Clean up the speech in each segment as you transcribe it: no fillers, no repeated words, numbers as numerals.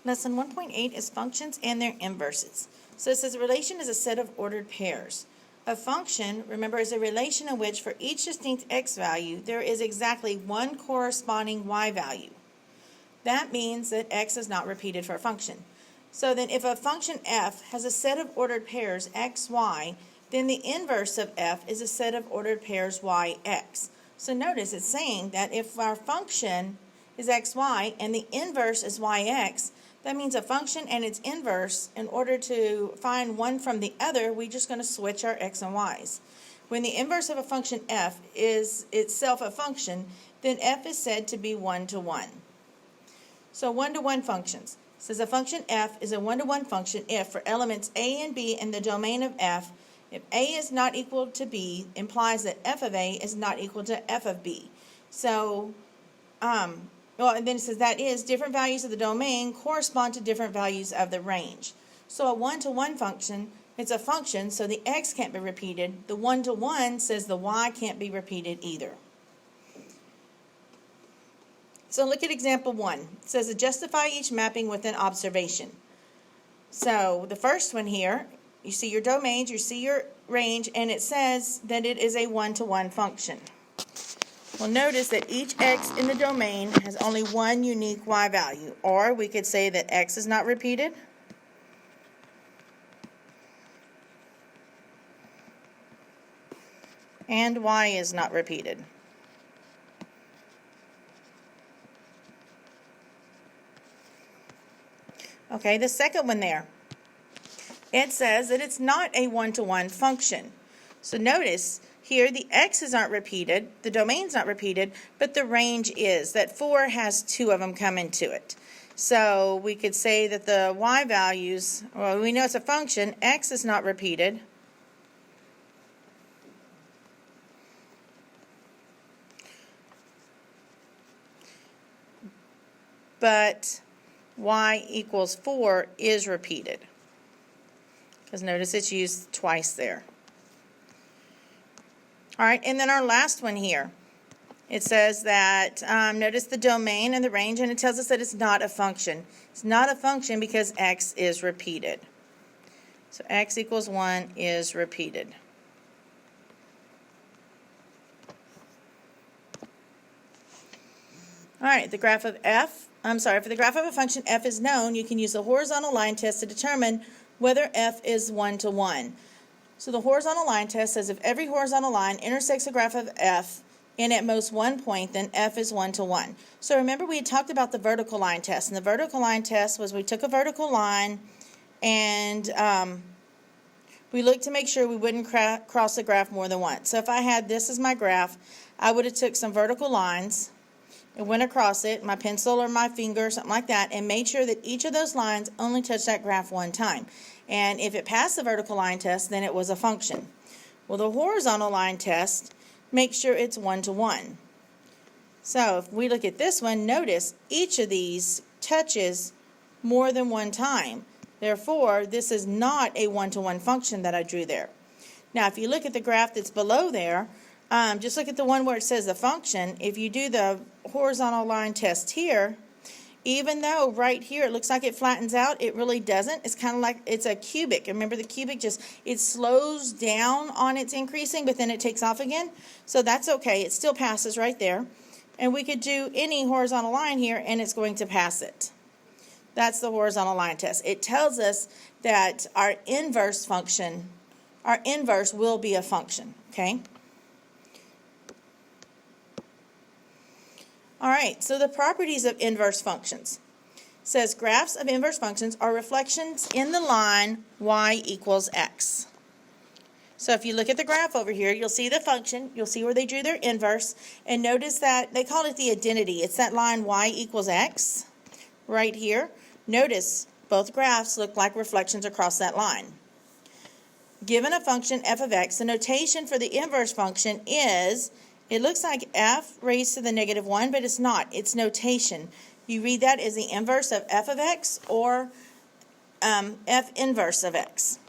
Lesson 1.8 is functions and their inverses. So it says a relation is a set of ordered pairs. A function, remember, is a relation in which for each distinct x value, there is exactly one corresponding y value. That means that x is not repeated for a function. So then if a function f has a set of ordered pairs x, y, then the inverse of f is a set of ordered pairs y, x. So notice it's saying that if our function is xy and the inverse is yx, that means a function and its inverse, in order to find one from the other, we're just going to switch our x and y's. When the inverse of a function f is itself a function, then f is said to be one-to-one. So one-to-one functions. It says a function f is a one-to-one function if for elements a and b in the domain of f, if a is not equal to b, implies that f of a is not equal to f of b. So, and then it says that is, different values of the domain correspond to different values of the range. So a one-to-one function, it's a function, so the x can't be repeated. The one-to-one says the y can't be repeated either. So look at example 1. It says to justify each mapping with an observation. So the first one here, you see your domains, you see your range, and it says that it is a one-to-one function. Well, notice that each x in the domain has only one unique y value, or we could say that x is not repeated, and y is not repeated. Okay, the second one there, it says that it's not a one-to-one function. So notice here the x's aren't repeated, the domain's not repeated, but the range is. That 4 has 2 of them come into it. So we could say that the y values, well, we know it's a function, x is not repeated, but y equals 4 is repeated. Because notice it's used twice there. All right, and then our last one here. It says that, notice the domain and the range, and it tells us that it's not a function. It's not a function because x is repeated. So x equals 1 is repeated. All right, the graph of for the graph of a function f is known, you can use the horizontal line test to determine whether f is one-to-one. So the horizontal line test says if every horizontal line intersects a graph of f in at most one point, then f is one-to-one. So remember we had talked about the vertical line test, and the vertical line test was we took a vertical line and we looked to make sure we wouldn't cross the graph more than once. So if I had this as my graph, I would have took some vertical lines and went across it, my pencil or my finger or something like that, and made sure that each of those lines only touched that graph one time. And if it passed the vertical line test, then it was a function. Well, the horizontal line test makes sure it's one-to-one. So if we look at this one, notice each of these touches more than one time. Therefore, this is not a one-to-one function that I drew there. Now, if you look at the graph that's below there, just look at the one where it says the function. If you do the horizontal line test here, even though right here it looks like it flattens out, it really doesn't. It's kind of like it's a cubic. Remember the cubic it slows down on its increasing, but then it takes off again. So that's okay. It still passes right there. And we could do any horizontal line here and it's going to pass it. That's the horizontal line test. It tells us that our inverse will be a function, okay? All right, so the properties of inverse functions. It says graphs of inverse functions are reflections in the line y equals x. So if you look at the graph over here, you'll see the function, you'll see where they drew their inverse, and notice that they call it the identity. It's that line y equals x right here. Notice both graphs look like reflections across that line. Given a function f of x, the notation for the inverse function is, it looks like f raised to the negative 1, but it's not. It's notation. You read that as the inverse of f of x or f inverse of x.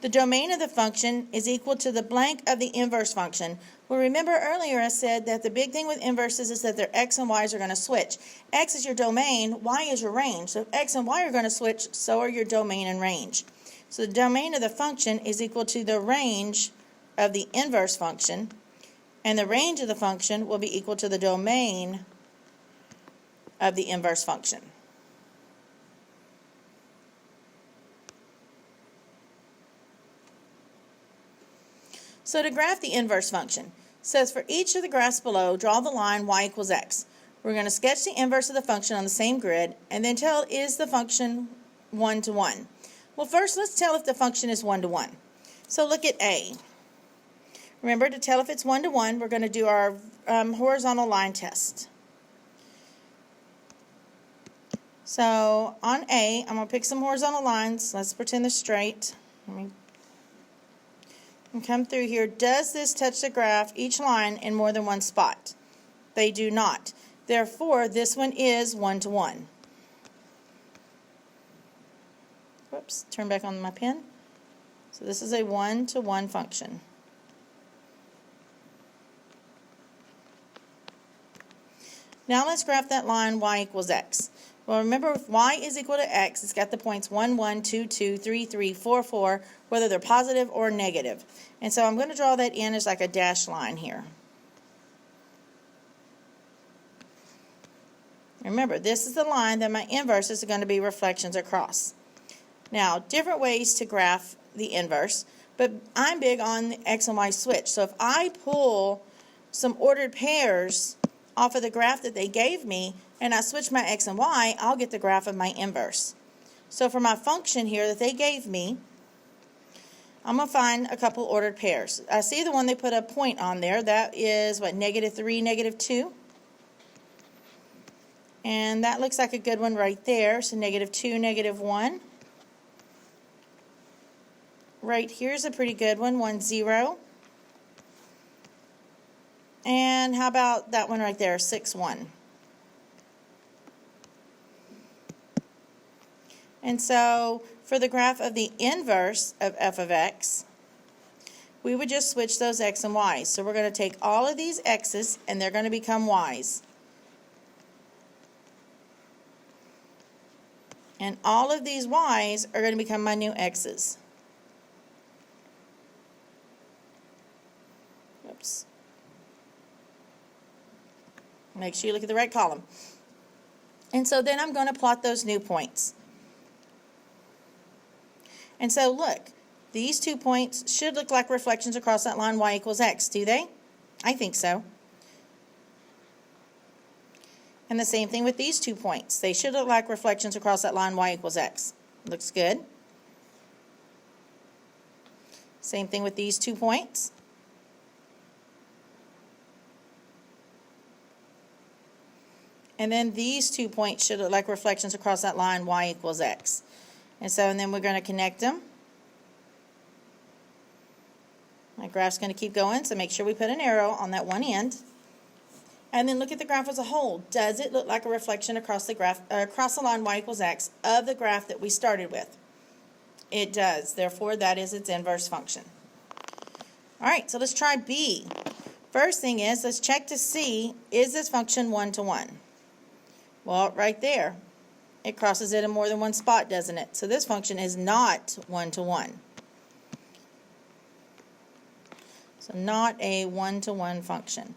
The domain of the function is equal to the blank of the inverse function, Well, remember earlier I said that the big thing with inverses is that their x and y's are going to switch. X is your domain, y is your range. So if x and y are going to switch, so are your domain and range. So the domain of the function is equal to the range of the inverse function, and the range of the function will be equal to the domain of the inverse function. So to graph the inverse function, it says for each of the graphs below, draw the line y equals x. We're going to sketch the inverse of the function on the same grid and then tell is the function 1 to 1. Well, first let's tell if the function is 1 to 1. So look at A. Remember, to tell if it's 1 to 1, we're going to do our horizontal line test. So on A, I'm going to pick some horizontal lines. Let's pretend they're straight. Let me come through here. Does this touch the graph, each line, in more than one spot? They do not. Therefore, this one is 1 to 1. Whoops, turn back on my pen. So this is a 1 to 1 function. Now let's graph that line y equals x. Well, remember, if y is equal to x, it's got the points 1, 1, 2, 2, 3, 3, 4, 4, whether they're positive or negative. And so I'm going to draw that in as like a dashed line here. Remember, this is the line that my inverses are going to be reflections across. Now, different ways to graph the inverse, but I'm big on the x and y switch. So if I pull some ordered pairs off of the graph that they gave me, and I switch my x and y, I'll get the graph of my inverse. So for my function here that they gave me, I'm going to find a couple ordered pairs. I see the one they put a point on there. That is, what, -3, -2? And that looks like a good one right there. So -2, -1. Right here's a pretty good one, 1, 0. And how about that one right there, 6, 1. And so for the graph of the inverse of f of x, we would just switch those x and y's. So we're going to take all of these x's and they're going to become y's. And all of these y's are going to become my new x's. Oops. Make sure you look at the right column. And so then I'm going to plot those new points. And so look, these 2 points should look like reflections across that line y equals x, do they? I think so. And the same thing with these 2 points. They should look like reflections across that line y equals x. Looks good. Same thing with these 2 points. And then these 2 points should look like reflections across that line y equals x. And then we're going to connect them. My graph's going to keep going, so make sure we put an arrow on that one end. And then look at the graph as a whole. Does it look like a reflection across the graph, across the line y equals x of the graph that we started with? It does. Therefore, that is its inverse function. All right, so let's try B. First thing is, let's check to see, is this function 1 to 1? Well, right there, it crosses it in more than one spot, doesn't it? So this function is not 1 to 1. So not a 1 to 1 function.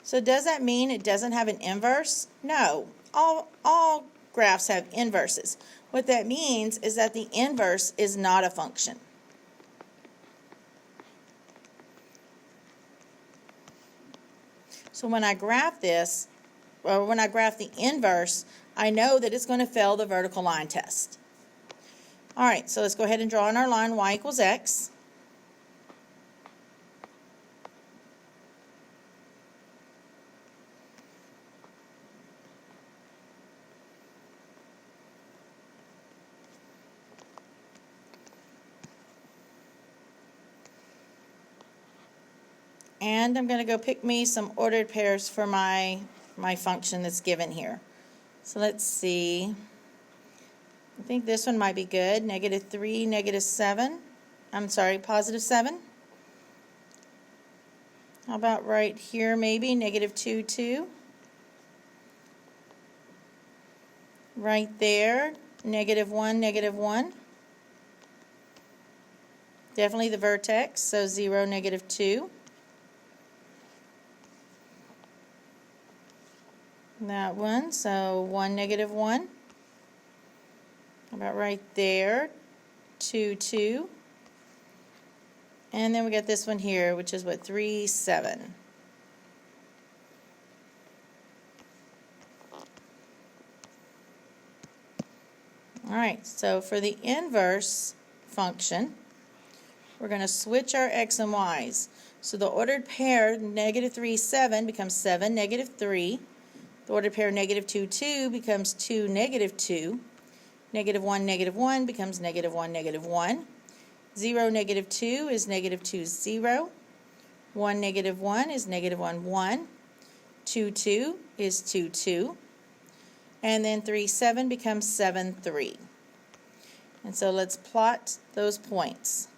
So does that mean it doesn't have an inverse? No. All graphs have inverses. What that means is that the inverse is not a function. So when I graph this, or when I graph the inverse, I know that it's going to fail the vertical line test. All right, so let's go ahead and draw in our line y equals x. And I'm going to go pick me some ordered pairs for my function that's given here. So let's see. I think this one might be good. -3, -7. I'm sorry, +7. How about right here maybe, negative 2, 2. Right there, negative 1, negative 1. Definitely the vertex, so 0, negative 2. That one, so 1, negative 1. How about right there, 2, 2. And then we got this one here, which is what, 3, 7. All right, so for the inverse function, we're going to switch our x and y's. So the ordered pair negative 3, 7 becomes 7, negative 3. The ordered pair negative 2, 2 becomes 2, negative 2. Negative 1, negative 1 becomes negative 1, negative 1. 0, negative 2 is negative 2, 0. 1, negative 1 is negative 1, 1. 2, 2 is 2, 2. And then 3, 7 becomes 7, 3. And so let's plot those points.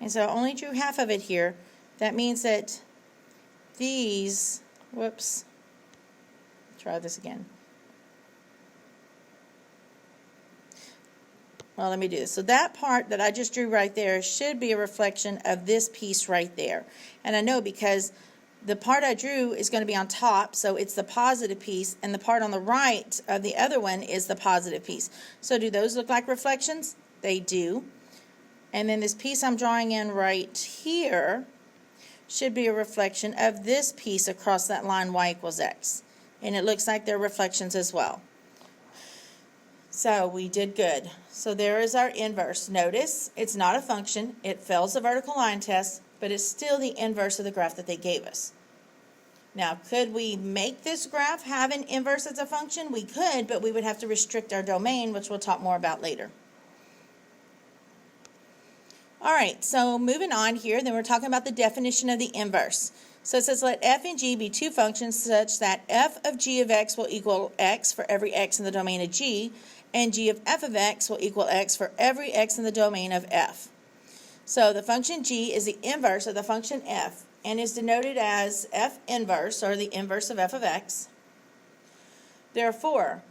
And so I only drew half of it here. That means that these, whoops, try this again. Well, let me do this. So that part that I just drew right there should be a reflection of this piece right there. And I know because the part I drew is going to be on top, so it's the positive piece, and the part on the right of the other one is the positive piece. So do those look like reflections? They do. And then this piece I'm drawing in right here should be a reflection of this piece across that line y equals x. And it looks like they're reflections as well. So we did good. So there is our inverse. Notice it's not a function. It fails the vertical line test, but it's still the inverse of the graph that they gave us. Now, could we make this graph have an inverse as a function? We could, but we would have to restrict our domain, which we'll talk more about later. All right, so moving on here, then we're talking about the definition of the inverse. So it says let f and g be two functions such that f of g of x will equal x for every x in the domain of g, and g of f of x will equal x for every x in the domain of f. So the function g is the inverse of the function f and is denoted as f inverse, or the inverse of f of x. Therefore,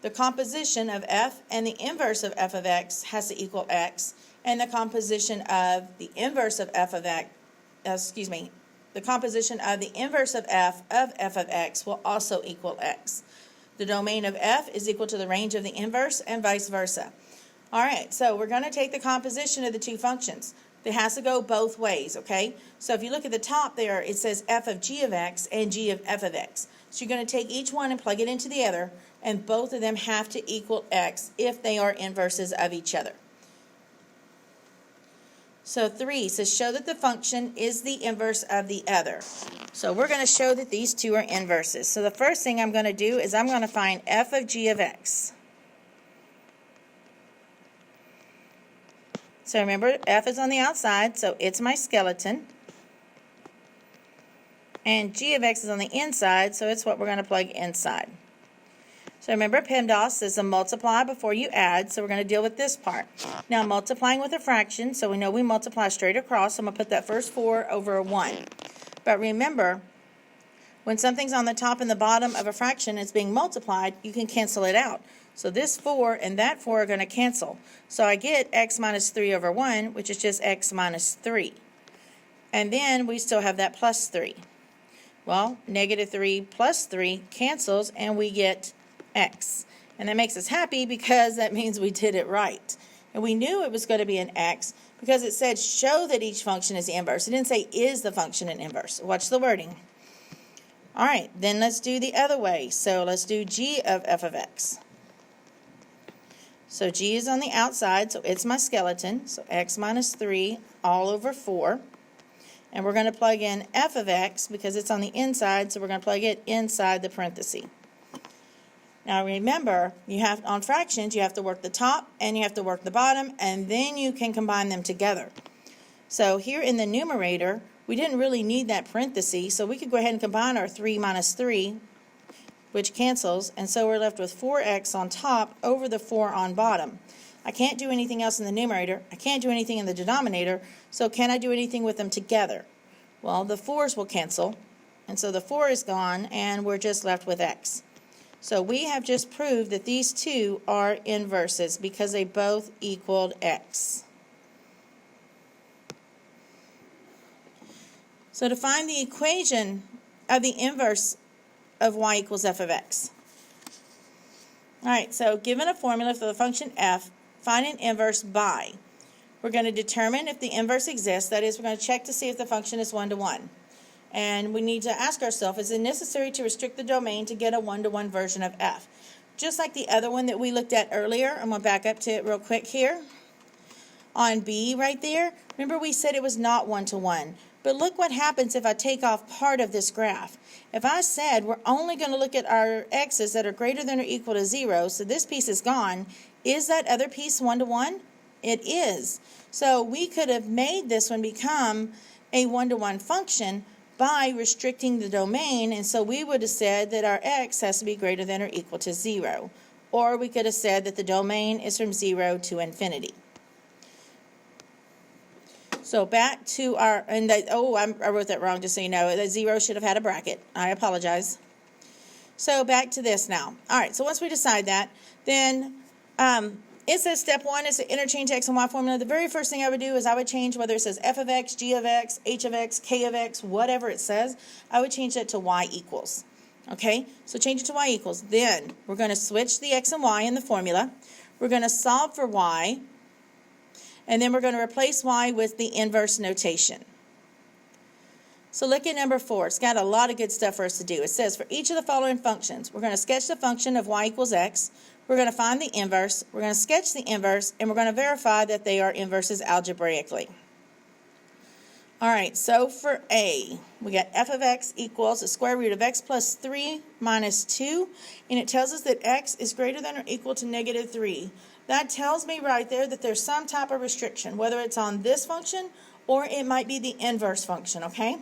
the composition of f and the inverse of f of x has to equal x, and the composition of the inverse of f of x, the composition of the inverse of f of x will also equal x. The domain of f is equal to the range of the inverse and vice versa. All right, so we're going to take the composition of the two functions. It has to go both ways, okay? So if you look at the top there, it says f of g of x and g of f of x. So you're going to take each one and plug it into the other, and both of them have to equal x if they are inverses of each other. So 3 says show that the function is the inverse of the other. So we're going to show that these two are inverses. So the first thing I'm going to do is I'm going to find f of g of x. So remember, f is on the outside, so it's my skeleton. And g of x is on the inside, so it's what we're going to plug inside. So remember, PEMDAS is a multiply before you add, so we're going to deal with this part. Now, multiplying with a fraction, so we know we multiply straight across, so I'm going to put that first 4 over a 1. But remember, when something's on the top and the bottom of a fraction and it's being multiplied, you can cancel it out. So this 4 and that 4 are going to cancel. So I get x minus 3 over 1, which is just x minus 3. And then we still have that plus 3. Well, negative 3 plus 3 cancels, and we get x. And that makes us happy because that means we did it right. And we knew it was going to be an x because it said show that each function is the inverse. It didn't say is the function an inverse. Watch the wording. All right, then let's do the other way. So let's do g of f of x. So g is on the outside, so it's my skeleton. So x minus 3 all over 4. And we're going to plug in f of x because it's on the inside, so we're going to plug it inside the parenthesis. Now remember, you have on fractions, you have to work the top and you have to work the bottom, and then you can combine them together. So here in the numerator, we didn't really need that parenthesis, so we could go ahead and combine our 3 minus 3, which cancels, and so we're left with 4x on top over the 4 on bottom. I can't do anything else in the numerator. I can't do anything in the denominator, so can I do anything with them together? Well, the 4's will cancel, and so the 4 is gone, and we're just left with x. So we have just proved that these two are inverses because they both equaled x. So to find the equation of the inverse of y equals f of x. All right, so given a formula for the function f, find an inverse by. We're going to determine if the inverse exists. That is, we're going to check to see if the function is 1-to-1. And we need to ask ourselves, is it necessary to restrict the domain to get a 1-to-1 version of f? Just like the other one that we looked at earlier, I'm going to back up to it real quick here. On B right there, remember we said it was not 1-to-1. But look what happens if I take off part of this graph. If I said we're only going to look at our x's that are greater than or equal to 0, so this piece is gone, is that other piece 1-to-1? It is. So we could have made this one become a 1-to-1 function by restricting the domain, and so we would have said that our x has to be greater than or equal to 0. Or we could have said that the domain is from 0 to infinity. So back to our, and that, I wrote that wrong just so you know. The 0 should have had a bracket. I apologize. So back to this now. All right, so once we decide that, then it says step 1 is to interchange x and y formula. The very first thing I would do is I would change whether it says f of x, g of x, h of x, k of x, whatever it says, I would change that to y equals. Okay, so change it to y equals. Then we're going to switch the x and y in the formula. We're going to solve for y. And then we're going to replace y with the inverse notation. So look at number 4. It's got a lot of good stuff for us to do. It says for each of the following functions, we're going to sketch the function of y equals x. We're going to find the inverse. We're going to sketch the inverse. And we're going to verify that they are inverses algebraically. All right, so for A, we got f of x equals the square root of x plus 3 minus 2. And it tells us that x is greater than or equal to negative 3. That tells me right there that there's some type of restriction, whether it's on this function or it might be the inverse function, okay?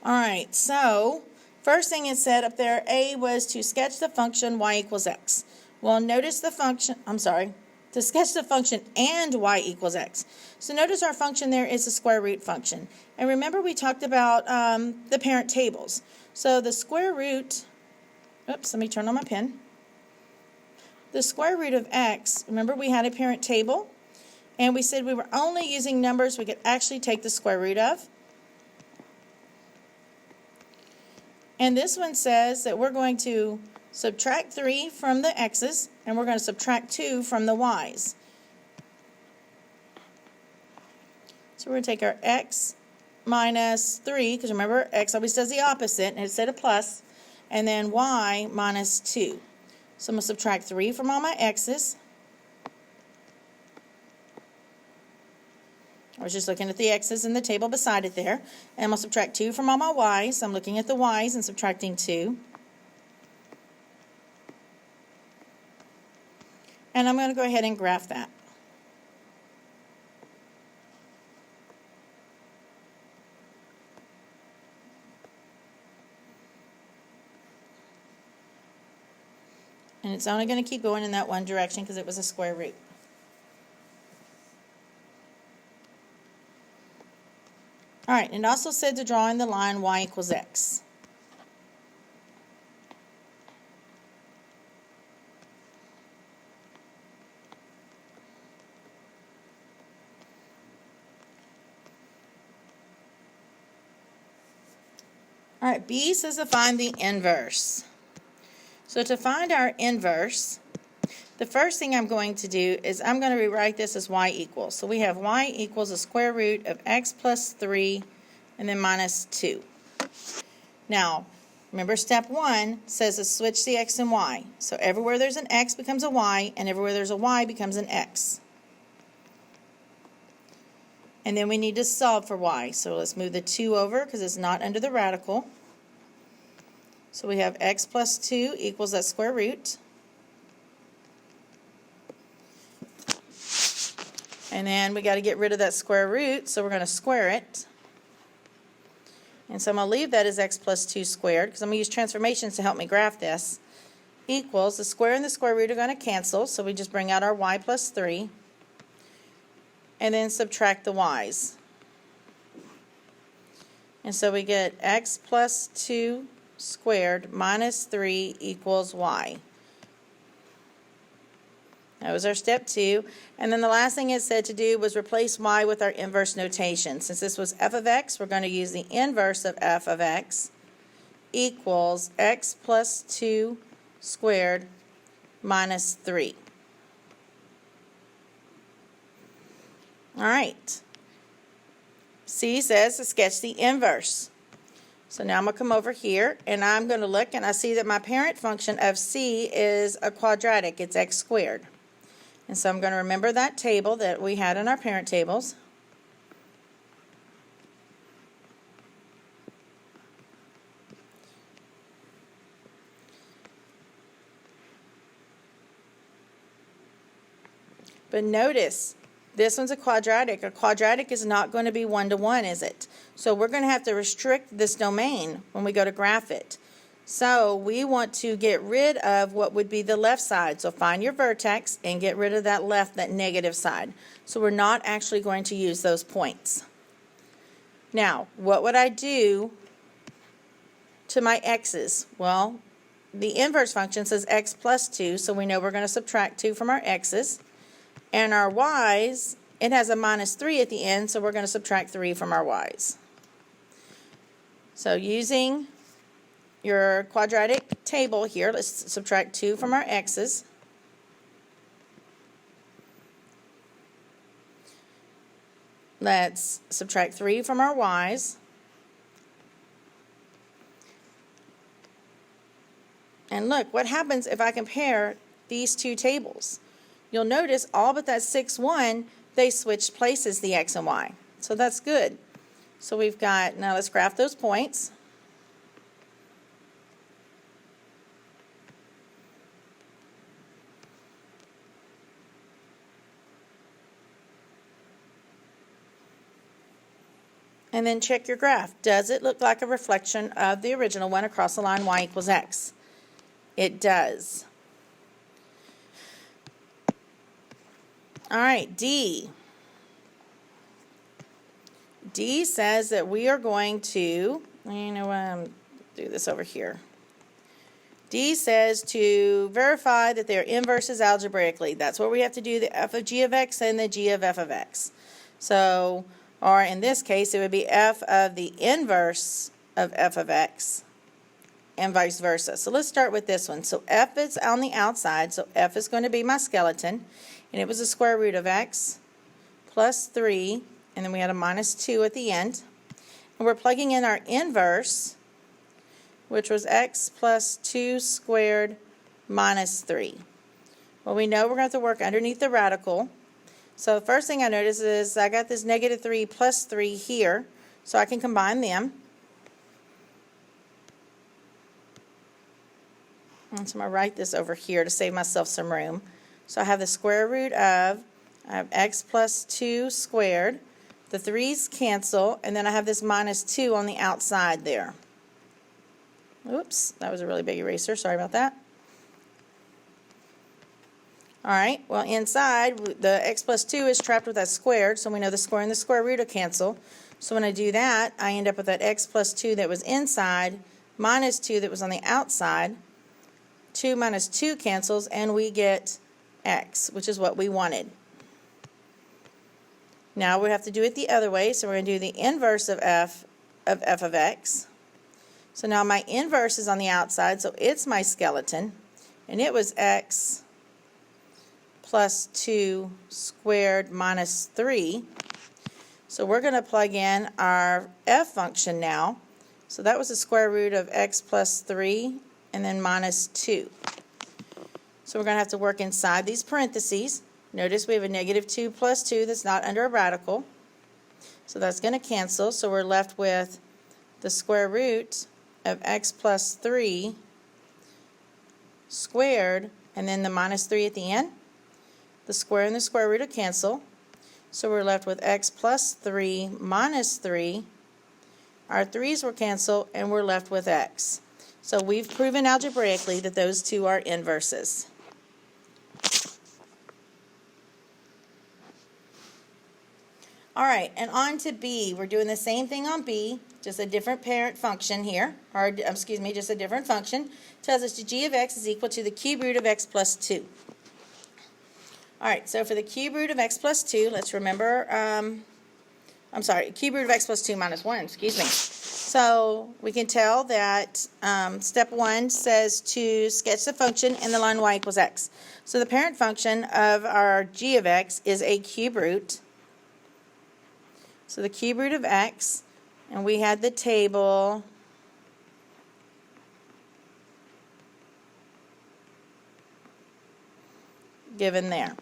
All right, so first thing it said up there, A was to sketch the function y equals x. Well, notice the function, to sketch the function and y equals x. So notice our function there is a square root function. And remember we talked about the parent tables. So the square root, oops, let me turn on my pen. The square root of x, remember we had a parent table, and we said we were only using numbers we could actually take the square root of. And this one says that we're going to subtract 3 from the x's, and we're going to subtract 2 from the y's. So we're going to take our x minus 3, because remember x always does the opposite, and instead of plus, and then y minus 2. So I'm going to subtract 3 from all my x's. I was just looking at the x's in the table beside it there. And I'm going to subtract 2 from all my y's. So I'm looking at the y's and subtracting 2. And I'm going to go ahead and graph that. And it's only going to keep going in that one direction because it was a square root. All right, and it also said to draw in the line y equals x. All right, B says to find the inverse. So to find our inverse, the first thing I'm going to do is I'm going to rewrite this as y equals. So we have y equals the square root of x plus 3 and then minus 2. Now, remember step 1 says to switch the x and y. So everywhere there's an x becomes a y, and everywhere there's a y becomes an x. And then we need to solve for y. So let's move the 2 over because it's not under the radical. So we have x plus 2 equals that square root. And then we got to get rid of that square root, so we're going to square it. And so I'm going to leave that as x plus 2 squared, because I'm going to use transformations to help me graph this, equals the square and the square root are going to cancel, so we just bring out our y plus 3, and then subtract the y's. And so we get x plus 2 squared minus 3 equals y. That was our step 2. And then the last thing it said to do was replace y with our inverse notation. Since this was f of x, we're going to use the inverse of f of x equals x plus 2 squared minus 3. All right. C says to sketch the inverse. So now I'm going to come over here, and I'm going to look, and I see that my parent function of c is a quadratic. It's x squared. And so I'm going to remember that table that we had in our parent tables. But notice, this one's a quadratic. A quadratic is not going to be 1 to 1, is it? So we're going to have to restrict this domain when we go to graph it. So we want to get rid of what would be the left side. So find your vertex and get rid of that negative side. So we're not actually going to use those points. Now, what would I do to my x's? Well, the inverse function says x plus 2, so we know we're going to subtract 2 from our x's. And our y's, it has a minus 3 at the end, so we're going to subtract 3 from our y's. So using your quadratic table here, let's subtract 2 from our x's. Let's subtract 3 from our y's. And look, what happens if I compare these two tables? You'll notice all but that 6, 1, they switched places, the x and y. So that's good. So we've got, now let's graph those points. And then check your graph. Does it look like a reflection of the original one across the line y equals x? It does. All right, D. D says that we are going to, you know what, do this over here. D says to verify that their inverse is algebraically. That's where we have to do the f of g of x and the g of f of x. So, or in this case, it would be f of the inverse of f of x and vice versa. So let's start with this one. So f is on the outside, so f is going to be my skeleton, and it was the square root of x plus 3, and then we had a minus 2 at the end. And we're plugging in our inverse, which was x plus 2 squared minus 3. Well, we know we're going to have to work underneath the radical. So the first thing I notice is I got this negative 3 plus 3 here, so I can combine them. And so I'm going to write this over here to save myself some room. So I have the square root of, I have x plus 2 squared. The 3's cancel, and then I have this minus 2 on the outside there. Oops, that was a really big eraser. Sorry about that. All right, well, inside, the x plus 2 is trapped with that squared, so we know the square and the square root will cancel. So when I do that, I end up with that x plus 2 that was inside minus 2 that was on the outside. 2 minus 2 cancels, and we get x, which is what we wanted. Now we have to do it the other way, so we're going to do the inverse of f of x. So now my inverse is on the outside, so it's my skeleton, and it was x plus 2 squared minus 3. So we're going to plug in our f function now. So that was the square root of x plus 3 and then minus 2. So we're going to have to work inside these parentheses. Notice we have a negative 2 plus 2 that's not under a radical. So that's going to cancel. So we're left with the square root of x plus 3 squared, and then the minus 3 at the end. The square and the square root will cancel. So we're left with x plus 3 minus 3. Our 3's will cancel, and we're left with x. So we've proven algebraically that those two are inverses. All right, and on to B. We're doing the same thing on B, just a different parent function here, or excuse me, just a different function. It tells us that g of x is equal to the cube root of x plus 2. All right, so for the cube root of x plus 2, let's remember, I'm sorry, cube root of x plus 2 minus 1, excuse me. So we can tell that step 1 says to sketch the function in the line y equals x. So the parent function of our g of x is a cube root. So the cube root of x, and we had the table given there.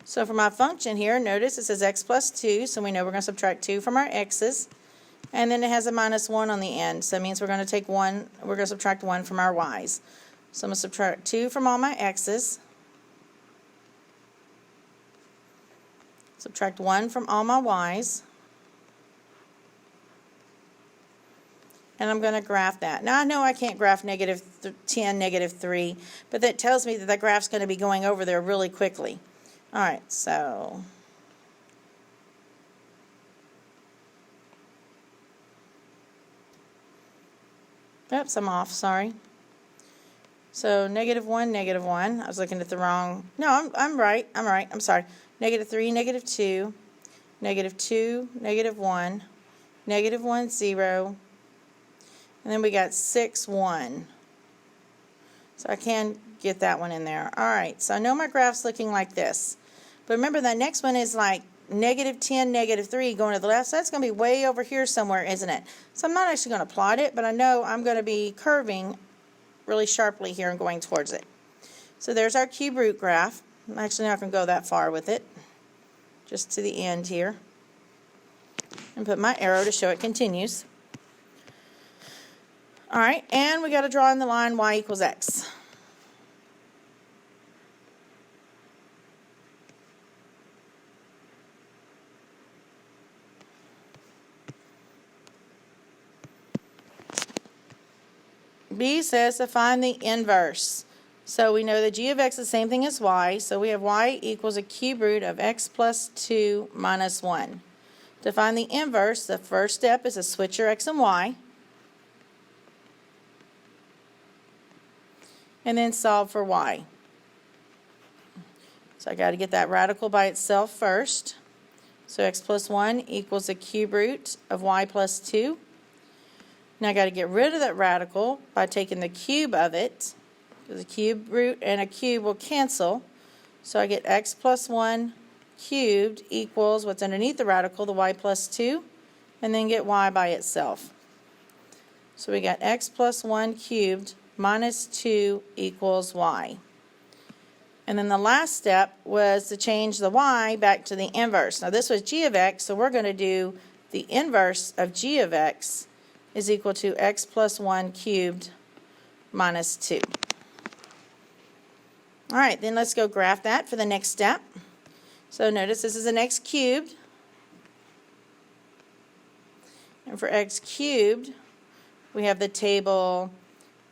So for my function here, notice it says x plus 2, so we know we're going to subtract 2 from our x's, and then it has a minus 1 on the end, so that means we're going to take 1, we're going to subtract 1 from our y's. So I'm going to subtract 2 from all my x's, subtract 1 from all my y's, and I'm going to graph that. Now I know I can't graph negative 10, negative 3, but that tells me that that graph's going to be going over there really quickly. All right, so oops, I'm off, sorry. So negative 1, negative 1. I was looking at the wrong, no, I'm right, I'm sorry. Negative 3, negative 2, negative 2, negative 1, negative 1, 0, and then we got 6, 1. So I can get that one in there. All right, so I know my graph's looking like this. But remember, that next one is like negative 10, negative 3 going to the left. So that's going to be way over here somewhere, isn't it? So I'm not actually going to plot it, but I know I'm going to be curving really sharply here and going towards it. So there's our cube root graph. I'm actually not going to go that far with it, just to the end here. And put my arrow to show it continues. All right, and we got to draw in the line y equals x. B says to find the inverse. So we know that g of x is the same thing as y, so we have y equals a cube root of x plus 2 minus 1. To find the inverse, the first step is to switch your x and y, and then solve for y. So I got to get that radical by itself first. So x plus 1 equals a cube root of y plus 2. Now I got to get rid of that radical by taking the cube of it, because a cube root and a cube will cancel. So I get x plus 1 cubed equals what's underneath the radical, the y plus 2, and then get y by itself. So we got x plus 1 cubed minus 2 equals y. And then the last step was to change the y back to the inverse. Now this was g of x, so we're going to do the inverse of g of x is equal to x plus 1 cubed minus 2. All right, then let's go graph that for the next step. So notice this is an x cubed. And for x cubed, we have the table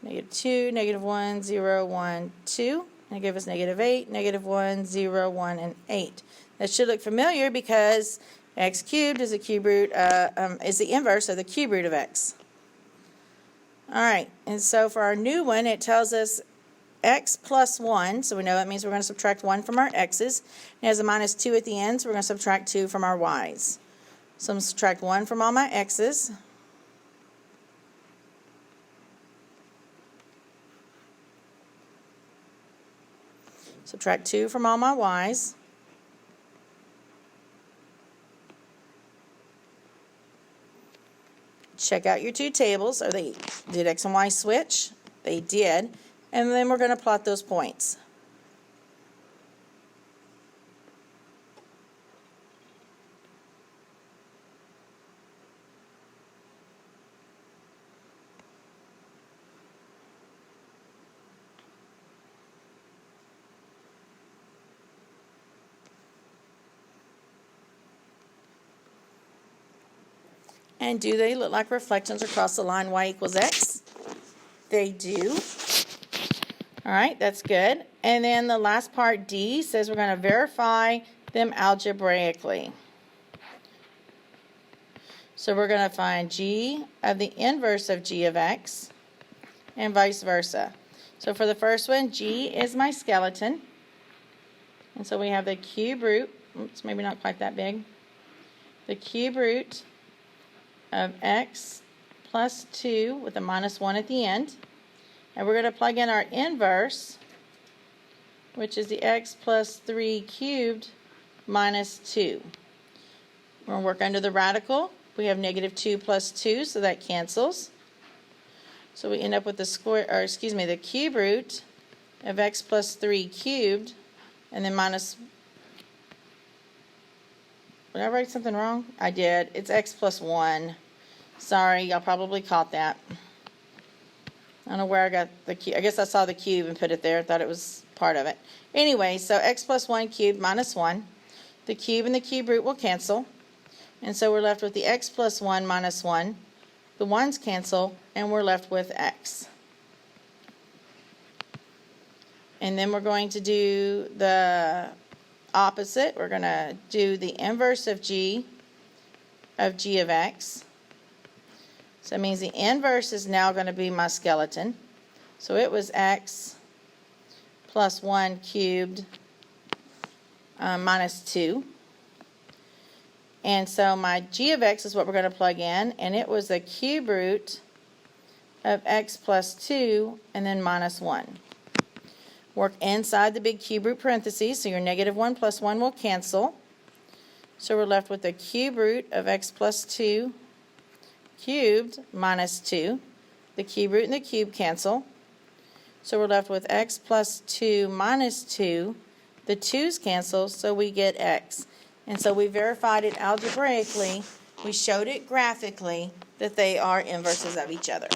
negative 2, negative 1, 0, 1, 2. And give us negative 8, negative 1, 0, 1, and 8. That should look familiar because x cubed is a cube root, is the inverse of the cube root of x. All right, and so for our new one, it tells us x plus 1, so we know that means we're going to subtract 1 from our x's. It has a minus 2 at the end, so we're going to subtract 2 from our y's. So I'm going to subtract 1 from all my x's. Subtract 2 from all my y's. Check out your two tables. Did x and y switch? They did. And then we're going to plot those points. And do they look like reflections across the line y equals x? They do. All right, that's good. And then the last part, D, says we're going to verify them algebraically. So we're going to find g of the inverse of g of x and vice versa. So for the first one, g is my skeleton. And so we have the cube root, oops, maybe not quite that big, the cube root of x plus 2 with a minus 1 at the end. And we're going to plug in our inverse, which is the x plus 3 cubed minus 2. We're going to work under the radical. We have negative 2 plus 2, so that cancels. So we end up with the cube root of x plus 3 cubed, and then minus, did I write something wrong? I did. It's x plus 1. Sorry, y'all probably caught that. I don't know where I got the cube. I guess I saw the cube and put it there. I thought it was part of it. Anyway, so x plus 1 cubed minus 1. The cube and the cube root will cancel. And so we're left with the x plus 1 minus 1. The 1's cancel, and we're left with x. And then we're going to do the opposite. We're going to do the inverse of g of x. So that means the inverse is now going to be my skeleton. So it was x plus 1 cubed minus 2. And so my g of x is what we're going to plug in, and it was the cube root of x plus 2 and then minus 1. Work inside the big cube root parentheses, so your negative 1 plus 1 will cancel. So we're left with the cube root of x plus 2 cubed minus 2. The cube root and the cube cancel. So we're left with x plus 2 minus 2. The 2's cancel, so we get x. And so we verified it algebraically. We showed it graphically that they are inverses of each other.